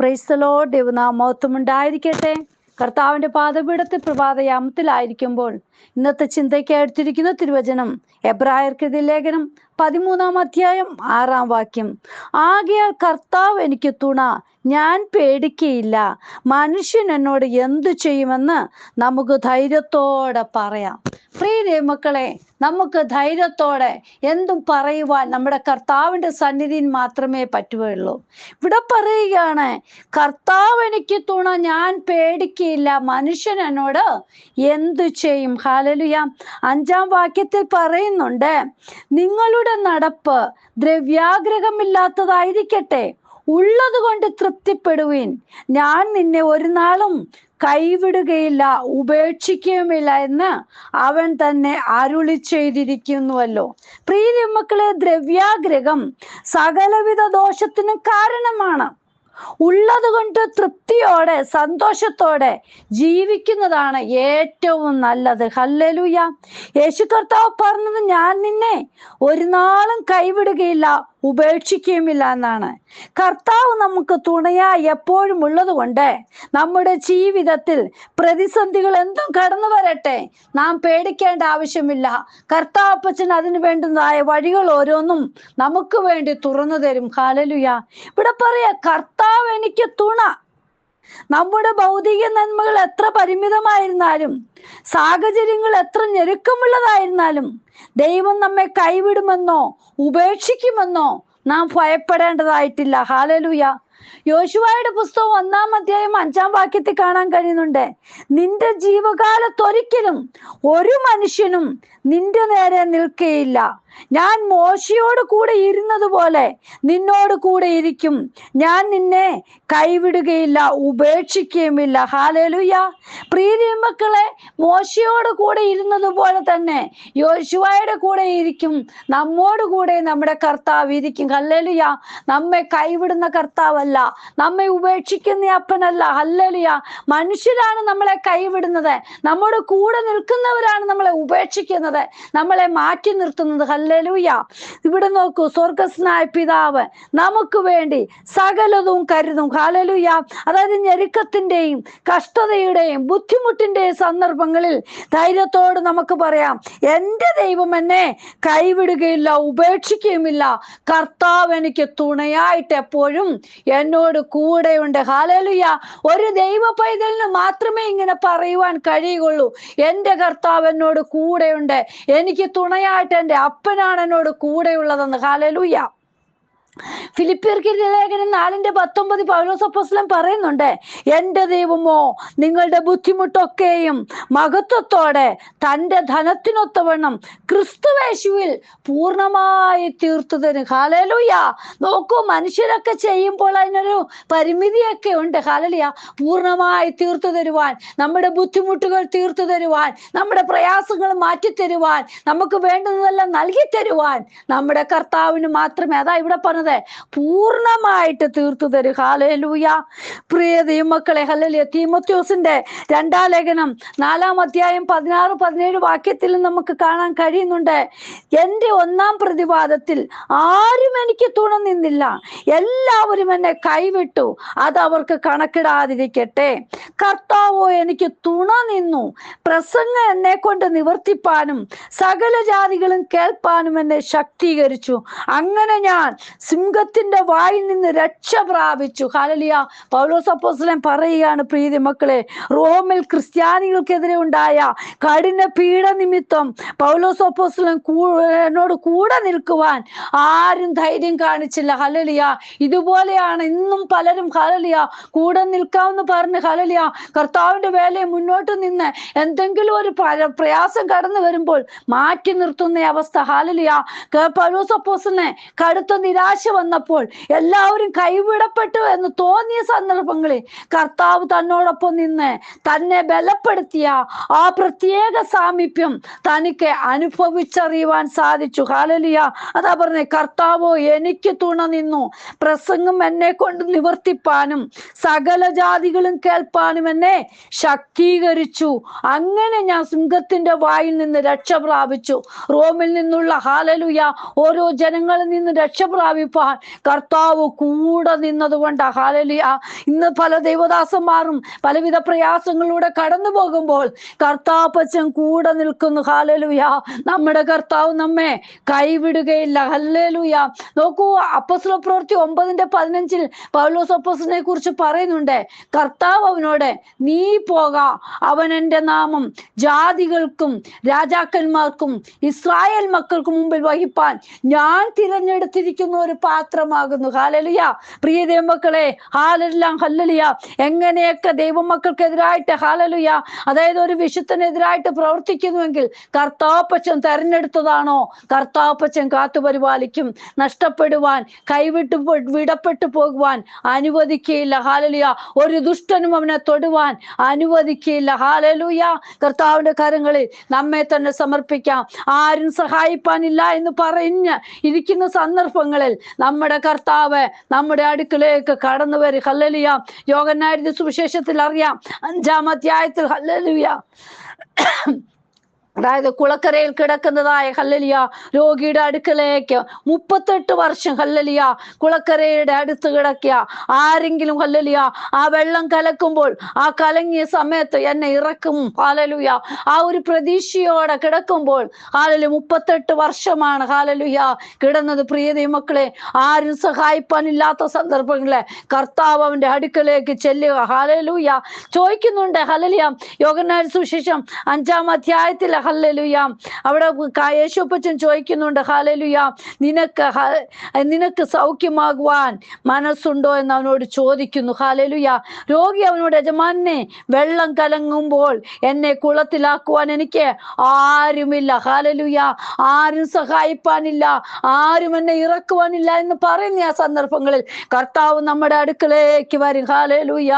Praise the Lord. ദൈവനാമം ഉണ്ടായിരിക്കട്ടെ. കർത്താവിന്റെ പാദപീഠത്തിൽ പ്രഭാതയാമത്തിലായിരിക്കുമ്പോൾ ഇന്നത്തെ ചിന്തയ്ക്ക് എടുത്തിരിക്കുന്ന തിരുവചനം എബ്രായർക്കെഴുതിയ ലേഖനം 13-ാം അധ്യായം 6-ാം വാക്യം. ആകയാൽ കർത്താവ് എനിക്ക് തുണ, ഞാൻ പേടിക്കയില്ല. മനുഷ്യൻ എന്നോട് എന്തു ചെയ്യുമെന്ന് നമുക്ക് ധൈര്യത്തോടെ പറയാം. പ്രിയ ദൈവമക്കളെ, നമുക്ക് ധൈര്യത്തോടെ എന്തും പറയുവാൻ നമ്മുടെ കർത്താവിൻ്റെ സന്നിധിയിൽ മാത്രമേ പറ്റുകയുള്ളൂ. ഇവിടെ പറയുകയാണ്, കർത്താവ് എനിക്ക് തുണ, ഞാൻ പേടിക്കയില്ല. മനുഷ്യൻ എന്നോട് എന്തു ചെയ്യും? ഹല്ലേലൂയ. 5-ാം വാക്യത്തിൽ പറയുന്നുണ്ട്, നിങ്ങളുടെ നടപ്പ് ദ്രവ്യാഗ്രഹമില്ലാത്തതായിരിക്കട്ടെ, ഉള്ളത് കൊണ്ട് തൃപ്തിപ്പെടുവീൻ. ഞാൻ നിന്നെ ഒരു നാളും കൈവിടുകയില്ല, ഉപേക്ഷിക്കുകയുമില്ല എന്ന് അവൻ തന്നെ അരുളി ചെയ്തിരിക്കുന്നുവല്ലോ. പ്രിയ മക്കളെ, ദ്രവ്യാഗ്രഹം സകലവിധ ദോഷത്തിനും കാരണമാണ്. ഉള്ളത് കൊണ്ട് തൃപ്തിയോടെ സന്തോഷത്തോടെ ജീവിക്കുന്നതാണ് ഏറ്റവും നല്ലത്. ഹല്ലേലൂയ. യേശു കർത്താവ് പറഞ്ഞത്, ഞാൻ നിന്നെ ഒരു നാളും കൈവിടുകയില്ല, ഉപേക്ഷിക്കുകയുമില്ല എന്നാണ്. കർത്താവ് നമുക്ക് തുണയായി എപ്പോഴും ഉള്ളത് കൊണ്ട് നമ്മുടെ ജീവിതത്തിൽ പ്രതിസന്ധികൾ എന്തും കടന്നു വരട്ടെ, നാം പേടിക്കേണ്ട ആവശ്യമില്ല. കർത്താവപ്പച്ചൻ അതിന് വേണ്ടുന്നതായ വഴികൾ ഓരോന്നും നമുക്ക് വേണ്ടി തുറന്നു തരും. ഹല്ലേലൂയ. ഇവിടെ പറയാ, കർത്താവ് എനിക്ക് തുണ. നമ്മുടെ ഭൗതിക നന്മകൾ എത്ര പരിമിതമായിരുന്നാലും, സാഹചര്യങ്ങൾ എത്ര ഞെരുക്കമുള്ളതായിരുന്നാലും, ദൈവം നമ്മെ കൈവിടുമെന്നോ ഉപേക്ഷിക്കുമെന്നോ നാം ഭയപ്പെടേണ്ടതായിട്ടില്ല. ഹല്ലേലൂയ. യോശുവയുടെ പുസ്തകം 1-ാം അധ്യായം 5-ാം വാക്യത്തിൽ കാണാൻ കഴിയുന്നുണ്ട്, നിന്റെ ജീവകാലത്തൊരിക്കലും ഒരു മനുഷ്യനും നിന്റെ നേരെ നിൽക്കുകയില്ല. ഞാൻ മോശയോട് കൂടെ ഇരുന്നത് പോലെ നിന്നോട് കൂടെ ഇരിക്കും. ഞാൻ നിന്നെ കൈവിടുകയില്ല, ഉപേക്ഷിക്കുകയുമില്ല. ഹല്ലേലൂയ. പ്രിയ മക്കളെ, മോശയോട് കൂടെ ഇരുന്നത് പോലെ തന്നെ യോശുവയുടെ കൂടെ ഇരിക്കും, നമ്മോട് കൂടെ നമ്മുടെ കർത്താവ് ഇരിക്കും. ഹല്ലേലൂയ. നമ്മെ കൈവിടുന്ന കർത്താവല്ല, നമ്മെ ഉപേക്ഷിക്കുന്ന അപ്പനല്ല. ഹല്ലേലൂയ. മനുഷ്യരാണ് നമ്മളെ കൈവിടുന്നത്, നമ്മുടെ കൂടെ നിൽക്കുന്നവരാണ് നമ്മളെ ഉപേക്ഷിക്കുന്നത്, നമ്മളെ മാറ്റി നിർത്തുന്നത്. ഹല്ലേലൂയ. ഇവിടെ നോക്കൂ, സ്വർഗസ്നായ പിതാവ് നമുക്ക് വേണ്ടി സകലതും കരുതും. ഹല്ലേലൂയ. അതായത് ഞെരുക്കത്തിന്റെയും കഷ്ടതയുടെയും ബുദ്ധിമുട്ടിന്റെയും സന്ദർഭങ്ങളിൽ ധൈര്യത്തോട് നമുക്ക് പറയാം, എൻ്റെ ദൈവം എന്നെ കൈവിടുകയില്ല, ഉപേക്ഷിക്കുകയുമില്ല. കർത്താവ് എനിക്ക് തുണയായിട്ട് എപ്പോഴും എന്നോട് കൂടെയുണ്ട്. ഹല്ലേലൂയ. ഒരു ദൈവ പൈതലിന് മാത്രമേ ഇങ്ങനെ പറയുവാൻ കഴിയുകയുള്ളൂ, എൻ്റെ കർത്താവ് എന്നോട് കൂടെയുണ്ട്, എനിക്ക് തുണയായിട്ട് എൻ്റെ അപ്പനാണ് എന്നോട് കൂടെയുള്ളതെന്ന്. ഹല്ലേലൂയ. ഫിലിപ്പിയർക്ക് ലേഖനം 4:19 പൗലോസ് അപ്പോസ്തലൻ പറയുന്നുണ്ട്, എൻ്റെ ദൈവമോ നിങ്ങളുടെ ബുദ്ധിമുട്ടൊക്കെയും മഹത്വത്തോടെ തൻ്റെ ധനത്തിനൊത്തവണ്ണം ക്രിസ്തുവേശുവിൽ പൂർണ്ണമായി തീർത്തു തരും. ഹല്ലേലൂയ. നോക്കൂ, മനുഷ്യരൊക്കെ ചെയ്യുമ്പോൾ അതിനൊരു പരിമിതിയൊക്കെ ഉണ്ട്. ഹല്ലേലൂയ. പൂർണ്ണമായി തീർത്തു തരുവാൻ, നമ്മുടെ ബുദ്ധിമുട്ടുകൾ തീർത്തു തരുവാൻ, നമ്മുടെ പ്രയാസങ്ങൾ മാറ്റിത്തരുവാൻ, നമുക്ക് വേണ്ടുന്നതെല്ലാം നൽകി തരുവാൻ നമ്മുടെ കർത്താവിന് മാത്രമേ, അതാ ഇവിടെ പറഞ്ഞത്, പൂർണ്ണമായിട്ട് തീർത്തു തരും. ഹല്ലേലൂയ. പ്രിയ ദൈവമക്കളെ, ഹല്ലേലൂയ. തീമോഥെയോസിന്റെ 2-ാം ലേഖനം 4-ാം അധ്യായം 16-17 വാക്യത്തിൽ നമുക്ക് കാണാൻ കഴിയുന്നുണ്ട്, എൻ്റെ 1-ാം പ്രതിവാദത്തിൽ ആരും എനിക്ക് തുണ നിന്നില്ല, എല്ലാവരും എന്നെ കൈവിട്ടു, അത് അവർക്ക് കണക്കിടാതിരിക്കട്ടെ. കർത്താവോ എനിക്ക് തുണ നിന്നു, പ്രസംഗം എന്നെ കൊണ്ട് നിവർത്തിപ്പാനും സകല ജാതികളും കേൾപ്പാനും എന്നെ ശക്തീകരിച്ചു. അങ്ങനെ ഞാൻ സിംഹത്തിന്റെ വായിൽ നിന്ന് രക്ഷ പ്രാപിച്ചു. ഹല്ലേലൂയ. പൗലോസ് അപ്പോസ്തലൻ പറയുകയാണ്, പ്രീതി മക്കളെ, റോമിൽ ക്രിസ്ത്യാനികൾക്കെതിരെ ഉണ്ടായ കഠിന പീഡ നിമിത്തം പൗലോസ് അപ്പോസ്തലൻ എന്നോട് കൂടെ നിൽക്കുവാൻ ആരും ധൈര്യം കാണിച്ചില്ല. ഹല്ലേലൂയ. ഇതുപോലെയാണ് ഇന്നും പലരും. ഹല്ലേലൂയ. കൂടെ നിൽക്കാമെന്ന് പറഞ്ഞ് ഹല്ലേലൂയ കർത്താവിന്റെ വേലയെ മുന്നോട്ട് നിന്ന് എന്തെങ്കിലും ഒരു പ്രയാസം കടന്നു വരുമ്പോൾ മാറ്റി നിർത്തുന്ന അവസ്ഥ. ഹല്ലേലൂയ. പൗലോസ് അപ്പോസ്തലനെ കടുത്ത നിരാശ വന്നപ്പോൾ, എല്ലാവരും കൈവിടപ്പെട്ടു എന്ന് തോന്നിയ സന്ദർഭങ്ങളിൽ കർത്താവ് തന്നോടൊപ്പം നിന്ന് തന്നെ ബലപ്പെടുത്തിയ ആ പ്രത്യേക സാമീപ്യം തനിക്ക് അനുഭവിച്ചറിയുവാൻ സാധിച്ചു. ഹല്ലേലൂയ. അതാ പറഞ്ഞേ, കർത്താവോ എനിക്ക് തുണ നിന്നു, പ്രസംഗം എന്നെ കൊണ്ട് നിവർത്തിപ്പാനും സകല ജാതികളും കേൾപ്പാനും എന്നെ ശക്തീകരിച്ചു. അങ്ങനെ ഞാൻ സിംഹത്തിന്റെ വായിൽ നിന്ന് രക്ഷ പ്രാപിച്ചു. റോമിൽ നിന്നുള്ള ഹല്ലേലൂയ ഓരോ ജനങ്ങളിൽ നിന്ന് രക്ഷ പ്രാപിപ്പാൻ സഹായിപ്പാൻ കർത്താവ് കൂടെ നിന്നതുകൊണ്ട് ഹല്ലേലൂയ. ഇന്ന് പല ദൈവദാസന്മാരും പലവിധ പ്രയാസങ്ങളിലൂടെ കടന്നു പോകുമ്പോൾ കർത്താപ്പച്ചൻ കൂടെ നിൽക്കുന്നു. ഹല്ലേലൂയ. നമ്മുടെ കർത്താവ് നമ്മെ കൈവിടുകയില്ല. ഹല്ലേലൂയ. നോക്കൂ, അപ്പോസ്തല പ്രവൃത്തി 9:15 പൗലോസ് അപ്പോസ്തലനെ കുറിച്ച് പറയുന്നുണ്ട്. കർത്താവ് അവനോട്, നീ പോക, അവൻ എൻ്റെ നാമം ജാതികൾക്കും രാജാക്കന്മാർക്കും ഇസ്രായേൽ മക്കൾക്കും മുമ്പിൽ വഹിപ്പാൻ ഞാൻ തിരഞ്ഞെടുത്തിരിക്കുന്ന ഒരു പാത്രമാകുന്നു. ഹല്ലേലൂയ. പ്രിയ ദൈവമക്കളെ, ഹല്ലേലൂയ. എങ്ങനെയൊക്കെ ദൈവമക്കൾക്കെതിരായിട്ട് ഹല്ലേലൂയ, അതായത് ഒരു വിശുദ്ധനെതിരായിട്ട് പ്രവർത്തിക്കുന്നുവെങ്കിൽ കർത്താപ്പച്ചൻ തെരഞ്ഞെടുത്തതാണോ, കർത്താപ്പച്ചൻ കാത്തുപരിപാലിക്കും. നഷ്ടപ്പെടുവാൻ, വിടപ്പെട്ടു പോകുവാൻ അനുവദിക്കുകയില്ല. ഹല്ലേലൂയ. ഒരു ദുഷ്ടനും അവനെ തൊടുവാൻ അനുവദിക്കുകയില്ല. ഹല്ലേലൂയ. കർത്താവിന്റെ കരങ്ങളിൽ നമ്മെ തന്നെ സമർപ്പിക്കാം. ആരും സഹായിപ്പാനില്ല എന്ന് പറഞ്ഞ് ഇരിക്കുന്ന സന്ദർഭങ്ങളിൽ നമ്മുടെ കർത്താവ് നമ്മുടെ അടുക്കലേക്ക് കടന്നു വരും. ഹല്ലേലൂയ. യോഹന്നാൻ എഴുതിയ സുവിശേഷത്തിൽ അറിയാം, 5-ാം അധ്യായത്തിൽ ഹല്ലേലൂയ, അതായത് കുളക്കരയിൽ കിടക്കുന്നതായ ഹല്ലേലൂയ രോഗിയുടെ അടുക്കലേക്ക് 38 വർഷം ഹല്ലേലൂയ കുളക്കരയുടെ അടുത്ത് കിടക്കുക ആരെങ്കിലും ഹല്ലേലൂയ ആ വെള്ളം കലക്കുമ്പോൾ ആ കലങ്ങിയ സമയത്ത് എന്നെ ഇറക്കും ഹല്ലേലൂയ ആ ഒരു പ്രതീക്ഷയോടെ കിടക്കുമ്പോൾ ഹല്ലേലൂയ 38 വർഷമാണ് ഹല്ലേലൂയ കിടന്നത്. പ്രിയ ദൈവമക്കളെ, ആരും സഹായിപ്പാനില്ലാത്ത സന്ദർഭങ്ങളെ കർത്താവ് അവന്റെ അടുക്കലേക്ക് ചെല്ലുക. ഹല്ലേലൂയ. ചോദിക്കുന്നുണ്ട് ഹല്ലേലൂയ യോഹന്നാൻ സുവിശേഷം 5-ാം അധ്യായത്തിൽ ഹല്ലേലൂയ അവിടെ യേശുപ്പച്ചൻ ചോദിക്കുന്നുണ്ട് ഹല്ലേലൂയ നിനക്ക് സൗഖ്യമാകുവാൻ മനസ്സുണ്ടോ എന്ന് അവനോട് ചോദിക്കുന്നു. ഹല്ലേലൂയ. രോഗി അവനോട്, യജമാനെ, വെള്ളം കലങ്ങുമ്പോൾ എന്നെ കുളത്തിലാക്കുവാൻ എനിക്ക് ആരുമില്ല. ഹല്ലേലൂയ. ആരും സഹായിപ്പാനില്ല, ആരും എന്നെ ഇറക്കുവാനില്ല എന്ന് പറയുന്ന ആ സന്ദർഭങ്ങളിൽ കർത്താവ് നമ്മുടെ അടുക്കലേക്ക് വരും. ഹല്ലേലൂയ.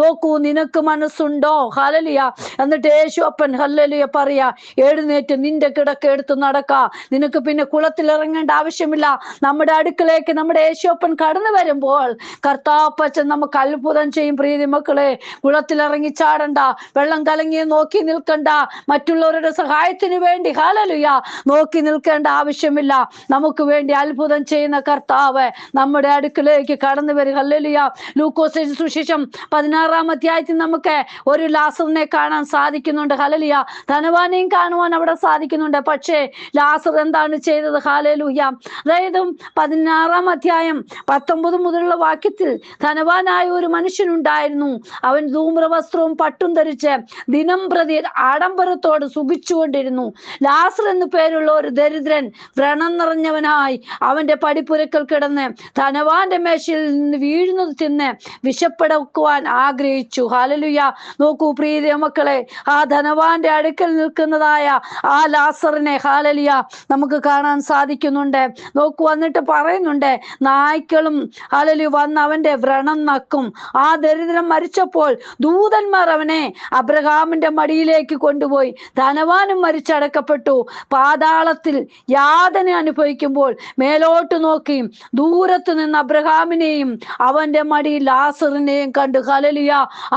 നോക്കൂ, നിനക്ക് മനസ്സുണ്ടോ? ഹല്ലേലൂയ. എന്നിട്ട് യേശു അപ്പൻ ഹല്ലേലൂയ പറയാ, എഴുന്നേറ്റ് നിന്റെ കിടക്ക എടുത്ത് നടക്ക, നിനക്ക് പിന്നെ കുളത്തിൽ ഇറങ്ങേണ്ട ആവശ്യമില്ല. നമ്മുടെ അടുക്കലേക്ക് നമ്മുടെ യേശുപ്പൻ കടന്നു വരുമ്പോൾ കർത്താപ്പച്ചൻ നമുക്ക് അത്ഭുതം ചെയ്യും. പ്രീതി മക്കളെ, കുളത്തിലിറങ്ങി ചാടണ്ട, വെള്ളം കലങ്ങി നോക്കി നിൽക്കണ്ട, മറ്റുള്ളവരുടെ സഹായത്തിന് വേണ്ടി ഹല്ലേലൂയ നോക്കി നിൽക്കേണ്ട ആവശ്യമില്ല. നമുക്ക് വേണ്ടി അത്ഭുതം ചെയ്യുന്ന കർത്താവ് നമ്മുടെ അടുക്കലേക്ക് കടന്നു വരും. ഹല്ലേലൂയ. ലൂക്കോസ് സുവിശേഷം 16-ാം അധ്യായത്തിൽ നമുക്ക് ഒരു ലാസറിനെ കാണാൻ സാധിക്കുന്നുണ്ട്. ഹല്ലേലൂയ. ധനവാനെയും കാണുവാൻ അവിടെ സാധിക്കുന്നുണ്ട്. പക്ഷേ ലാസർ എന്താണ് ചെയ്തത്? ഹല്ലേലൂയ. അതായത് 16-ാം അധ്യായം 19 മുതലുള്ള വാക്യത്തിൽ ധനവാനായ ഒരു മനുഷ്യനുണ്ടായിരുന്നു. അവൻ ധൂമ്രവസ്ത്രവും പട്ടും ധരിച്ച് ദിനം പ്രതി ആഡംബരത്തോട് സുഖിച്ചുകൊണ്ടിരുന്നു. ലാസർ എന്നു പേരുള്ള ഒരു ദരിദ്രൻ വ്രണം നിറഞ്ഞവനായി അവന്റെ പടിപ്പുരക്കൽ കിടന്ന് ധനവാന്റെ മേശയിൽ നിന്ന് വീഴുന്നത് തിന്ന് വിശപ്പടക്കുവാൻ ആഗ്രഹിച്ചു. ഹല്ലേലൂയ. നോക്കൂ പ്രിയ മക്കളെ, ആ ധനവാന്റെ അടുക്കൽ നിൽക്കുന്നതായ ആ ലാസറിനെ ഹല്ലേലൂയ നമുക്ക് കാണാൻ സാധിക്കുന്നുണ്ട്. നോക്കൂ, എന്നിട്ട് പറയുന്നുണ്ട്, നായ്ക്കളും ഹല്ലേലൂയ വന്ന് അവന്റെ വ്രണം നക്കും. ആ ദരിദ്രൻ മരിച്ചപ്പോൾ ദൂതന്മാർ അവനെ അബ്രഹാമിന്റെ മടിയിലേക്ക് കൊണ്ടുപോയി. ധനവാനും മരിച്ചടക്കപ്പെട്ടു. പാതാളത്തിൽ യാതന അനുഭവിക്കുമ്പോൾ മേലോട്ട് നോക്കി ദൂരത്ത് നിന്ന് അബ്രഹാമിനെയും അവന്റെ മടിയിൽ ലാസറിനെയും കണ്ടു. ഹല്ലേലൂയ.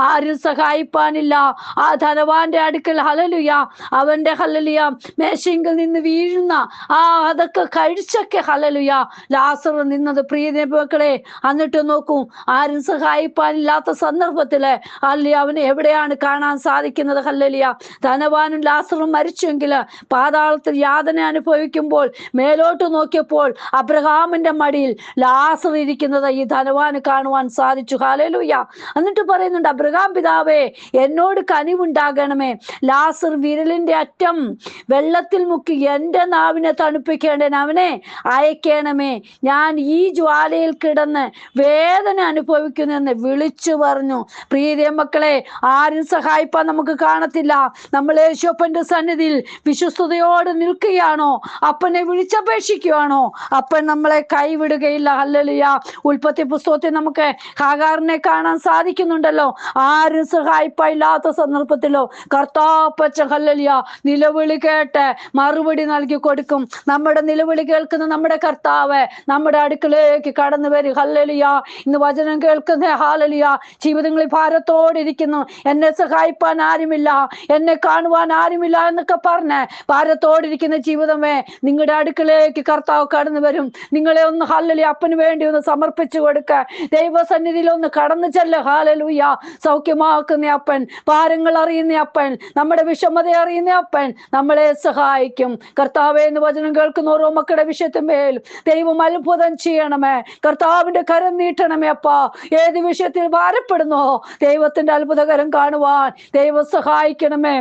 ആരും സഹായിപ്പാനില്ല. ആ ധനവാന്റെ അടുക്കൽ ഹല്ലേലൂയ അവന്റെ ഹല്ലേലൂയ മേശയിൽ നിന്ന് വീഴുന്ന അതൊക്കെ കഴിച്ചൊക്കെ ഹല്ലേലൂയ ലാസർ നിന്നത്. പ്രിയ മക്കളെ, എന്നിട്ട് നോക്കൂ, ആരും സഹായിപ്പാനില്ലാത്ത സന്ദർഭത്തില് ഹല്ലേലൂയ അവന് എവിടെയാണ് കാണാൻ സാധിക്കുന്നത്? ഹല്ലേലൂയ ധനവാനും ലാസറും മരിച്ചെങ്കിൽ പാതാളത്തിൽ യാതന അനുഭവിക്കുമ്പോൾ മേലോട്ട് നോക്കിയപ്പോൾ അബ്രഹാമിന്റെ മടിയിൽ ലാസർ ഇരിക്കുന്നത് ഈ ധനവാന് കാണുവാൻ സാധിച്ചു. ഹല്ലേലൂയ. എന്നിട്ട് പറയുന്നുണ്ട്, അബ്രഹാം പിതാവേ, എന്നോട് കനിവുണ്ടാകണമേ, ലാസർ വിരലിന്റെ അറ്റം വെള്ളത്തിൽ മുക്കി എന്റെ നാവിനെ തണുപ്പിക്കേണ്ടതിന് അവനെ അയക്കണമേ. ഞാൻ ഈ ജ്വാലയിൽ കിടന്ന് വേദന അനുഭവിക്കുന്നെന്ന് വിളിച്ചു പറഞ്ഞു. പ്രിയ മക്കളെ, ആരും സഹായിപ്പാൻ നമുക്ക് കാണത്തില്ല. നമ്മൾ യേശുപ്പന്റെ സന്നിധിയിൽ വിശ്വസ്തയോടെ നിൽക്കുകയാണോ, അപ്പനെ വിളിച്ചപേക്ഷിക്കുകയാണോ, അപ്പൻ നമ്മളെ കൈവിടുകയില്ല. ഹല്ലേലൂയ. ഉൽപ്പത്തി പുസ്തകത്തിൽ നമുക്ക് ഹാഗാറിനെ കാണാൻ സാധിക്കുന്നുണ്ടല്ലോ. ആരും സഹായിപ്പാനില്ലാത്ത സന്ദർഭത്തിലോ കർത്താപ്പച്ച ഹല്ലേലൂയ നിലവിളി കേട്ട് മറുപടി നൽകി കൊടുക്കും. നമ്മുടെ നിലവിളി കേൾക്കുന്ന നമ്മുടെ കർത്താവ് നമ്മുടെ അടുക്കളയിലേക്ക് കടന്നു വരും. ഹല്ലേലൂയ. ഇന്ന് വചനം കേൾക്കുന്ന ഹല്ലേലൂയ, ജീവിതങ്ങളിൽ ഭാരത്തോടിരിക്കുന്നു, എന്നെ സഹായിപ്പാൻ ആരുമില്ല, എന്നെ കാണുവാൻ ആരുമില്ല എന്നൊക്കെ പറഞ്ഞ് ഭാരത്തോടിരിക്കുന്ന ജീവിതമേ, നിങ്ങളുടെ അടുക്കളയിലേക്ക് കർത്താവ് കടന്നു വരും. നിങ്ങളെ ഒന്ന് ഹല്ലേലൂയ അപ്പന് വേണ്ടി ഒന്ന് സമർപ്പിച്ചു കൊടുക്ക. ദൈവസന്നിധിയിൽ ഒന്ന് കടന്നു ചെല്ല. ഹല്ലേലൂയ. സൗഖ്യമാക്കുന്ന അപ്പൻ, ഭാരങ്ങൾ അറിയുന്ന അപ്പൻ, നമ്മുടെ വിഷമത അറിയുന്ന അപ്പൻ നമ്മളെ സഹായിക്കും. കർത്താവേ, എന്ന് വചനം കേൾക്കുന്ന ഓരോ മക്കളുടെ വിഷയത്തിന്മേൽ ദൈവം അത്ഭുതം ചെയ്യണമേ. കർത്താവിന്റെ കരം നീട്ടണമേ അപ്പാ. ഏത് വിഷയത്തിൽ ഭാരപ്പെടുന്നോ ദൈവത്തിന്റെ അത്ഭുതകരം കാണുവാൻ ദൈവം സഹായിക്കണമേ.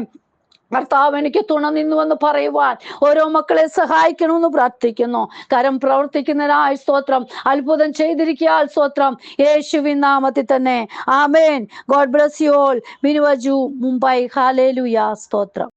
കർത്താവ് എനിക്ക് തുണ നിന്നുവെന്ന് പറയുവാൻ ഓരോ മക്കളെ സഹായിക്കണമെന്ന് പ്രാർത്ഥിക്കുന്നു. കരം പ്രവർത്തിക്കുന്നതിനായി സ്തോത്രം. അത്ഭുതം ചെയ്തിരിക്കാൻ സ്തോത്രം. യേശുവിൻ നാമത്തിൽ തന്നെ ആമേൻ. God bless you all. Binuvaju, Mumbai. ഹല്ലേലൂയ. സ്തോത്രം.